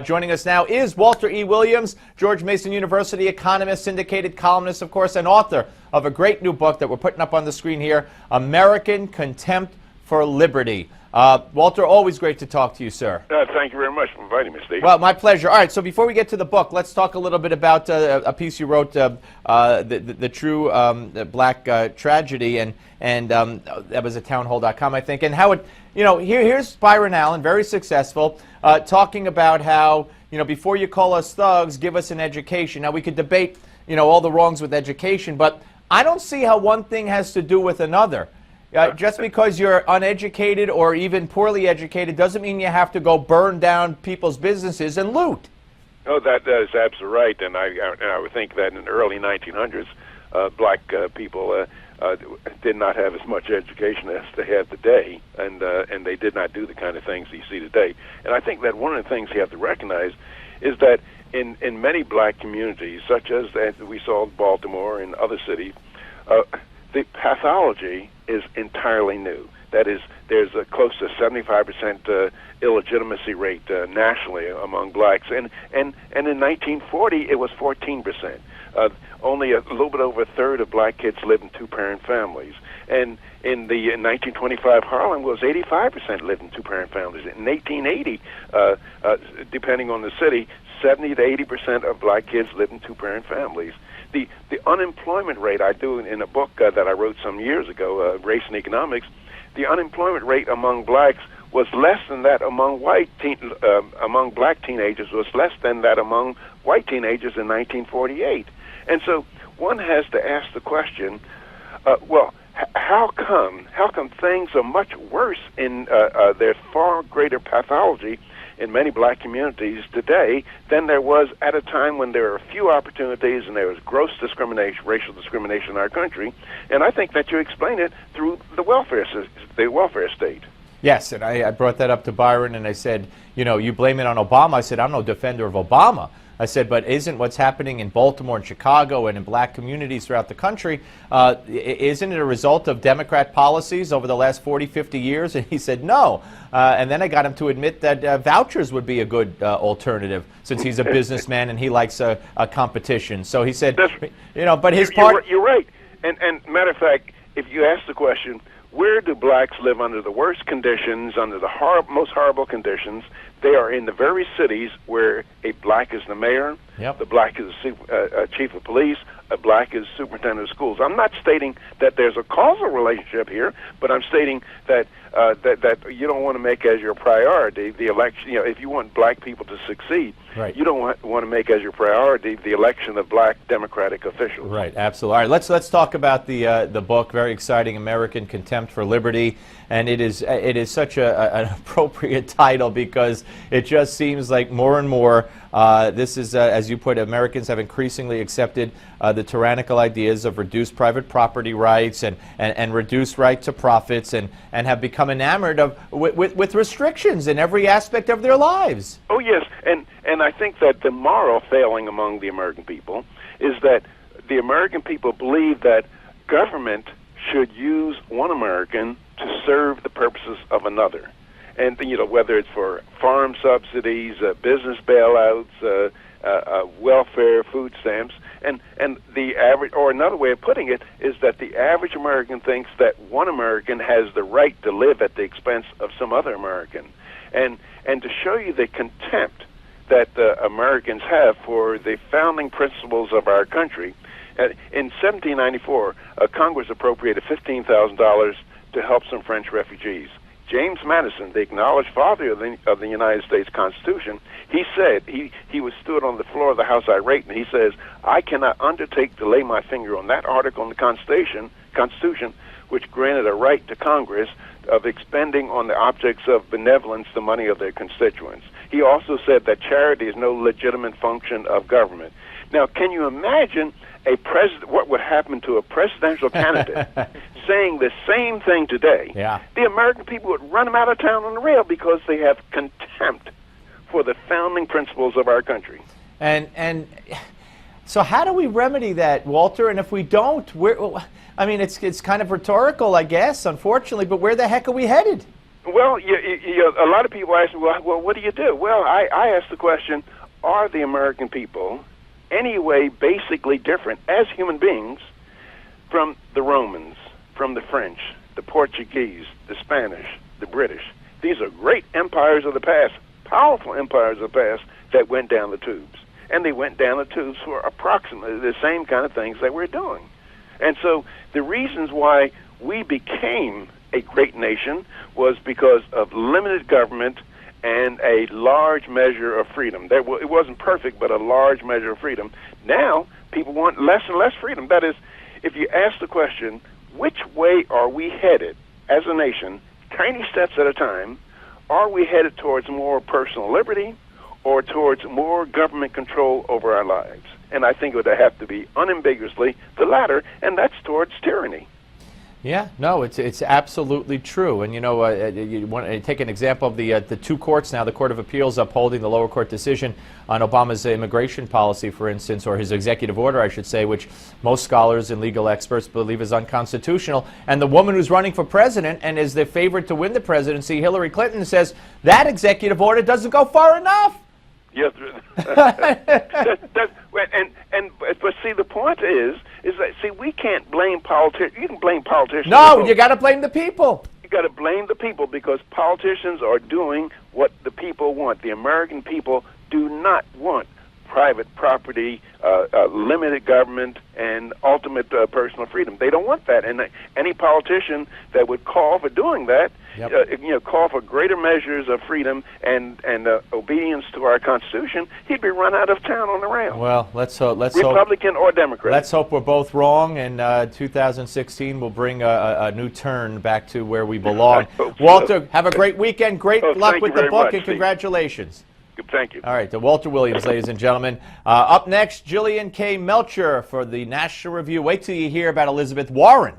Joining us now is Walter E. Williams, George Mason University economist, syndicated columnist, of course, and author of a great new book that we're putting up on the screen here, American Contempt for Liberty. Walter, always great to talk to you, sir. Thank you very much for inviting me, Steve. Well, my pleasure. All right, so before we get to the book, let's talk a little bit about a piece you wrote, the true black tragedy, and that was at townhall.com, I think, and how it, here's Byron Allen, very successful, talking about how, before you call us thugs, give us an education. Now, we could debate, all the wrongs with education, but I don't see how one thing has to do with another. Just because you're uneducated or even poorly educated doesn't mean you have to go burn down people's businesses and loot. Oh, that is absolutely right, and I would think that in the early 1900s, black people did not have as much education as they have today, and they did not do the kind of things you see today. And I think that one of the things you have to recognize is that in many black communities, such as we saw in Baltimore and other cities, the pathology is entirely new. That is, there's a close to 75% illegitimacy rate nationally among blacks, and in 1940 it was 14%. Only a little bit over a third of black kids live in two-parent families, and in 1925 Harlem was 85% lived in two-parent families. In 1880, depending on the city, 70 to 80% of black kids live in two-parent families. The unemployment rate, I do in a book that I wrote some years ago, Race and Economics, the unemployment rate among blacks was less than that among among black teenagers, was less than that among white teenagers in 1948. And so one has to ask the question, how come things are much worse in there's far greater pathology in many black communities today than there was at a time when there were few opportunities and there was gross discrimination, racial discrimination in our country. And I think that you explain it through the welfare state. Yes, and I brought that up to Byron, and I said, you blame it on Obama. I said, I'm no defender of Obama. I said, but isn't what's happening in Baltimore and Chicago and in black communities throughout the country, isn't it a result of Democrat policies over the last 40, 50 years? And he said, no. And then I got him to admit that vouchers would be a good alternative, since he's a businessman and he likes a competition. So he said, but his part... You're right. And matter of fact, if you ask the question, where do blacks live under the worst conditions, under the most horrible conditions? They are in the very cities where a black is the mayor, the black is the chief of police, a black is superintendent of schools. I'm not stating that there's a causal relationship here, but I'm stating that that you don't want to make as your priority the election. If you want black people to succeed, right, you don't want to make as your priority the election of black Democratic officials. Right, absolutely. All right, let's talk about the book. Very exciting, American Contempt for Liberty, and it is such an appropriate title because it just seems like more and more this is, as you put, Americans have increasingly accepted the tyrannical ideas of reduced private property rights and reduced right to profits, and have become enamored with restrictions in every aspect of their lives. Oh yes, and I think that the moral failing among the American people is that the American people believe that government should use one American to serve the purposes of another. And whether it's for farm subsidies, business bailouts, welfare, food stamps, and the average, or another way of putting it, is that the average American thinks that one American has the right to live at the expense of some other American, and to show you the contempt that Americans have for the founding principles of our country. In 1794, Congress appropriated $15,000 to help some French refugees. James Madison, the acknowledged father of the United States Constitution, he said, he was stood on the floor of the House irate, and he says, I cannot undertake to lay my finger on that article in the Constitution which granted a right to Congress of expending on the objects of benevolence the money of their constituents. He also said that charity is no legitimate function of government. Now, can you imagine what would happen to a presidential candidate saying the same thing today? Yeah. The American people would run him out of town on the rail because they have contempt for the founding principles of our country. And so how do we remedy that, Walter? And if we don't, it's kind of rhetorical, I guess, unfortunately, but where the heck are we headed? Well, a lot of people ask me, well, what do you do? Well, I ask the question, are the American people anyway basically different as human beings from the Romans, from the French, the Portuguese, the Spanish, the British? These are great empires of the past, powerful empires of the past that went down the tubes. And they went down the tubes for approximately the same kind of things that we're doing. And so the reasons why we became a great nation was because of limited government and a large measure of freedom. It wasn't perfect, but a large measure of freedom. Now, people want less and less freedom. That is, if you ask the question, which way are we headed as a nation, tiny steps at a time, are we headed towards more personal liberty or towards more government control over our lives? And I think it would have to be unambiguously the latter, and that's towards tyranny. Yeah, no, it's absolutely true. And you want to take an example of the two courts now, the Court of Appeals upholding the lower court decision on Obama's immigration policy, for instance, or his executive order, I should say, which most scholars and legal experts believe is unconstitutional. And the woman who's running for president and is the favorite to win the presidency, Hillary Clinton, says that executive order doesn't go far enough. Yes, but see, the point is that we can't blame politicians. You can blame politicians. No, you got to blame the people. You got to blame the people because politicians are doing what the people want. The American people do not want private property, limited government, and ultimate personal freedom. They don't want that. And any politician that would call for doing that, call for greater measures of freedom and obedience to our Constitution, he'd be run out of town on the rail. Well, let's hope Republican or Democrat. Let's hope we're both wrong, and 2016 will bring a new turn back to where we belong. Walter, have a great weekend. Great luck with the book, and congratulations. Thank you. All right, to Walter Williams, ladies and gentlemen. Up next, Jillian K. Melcher for the National Review. Wait till you hear about Elizabeth Warren.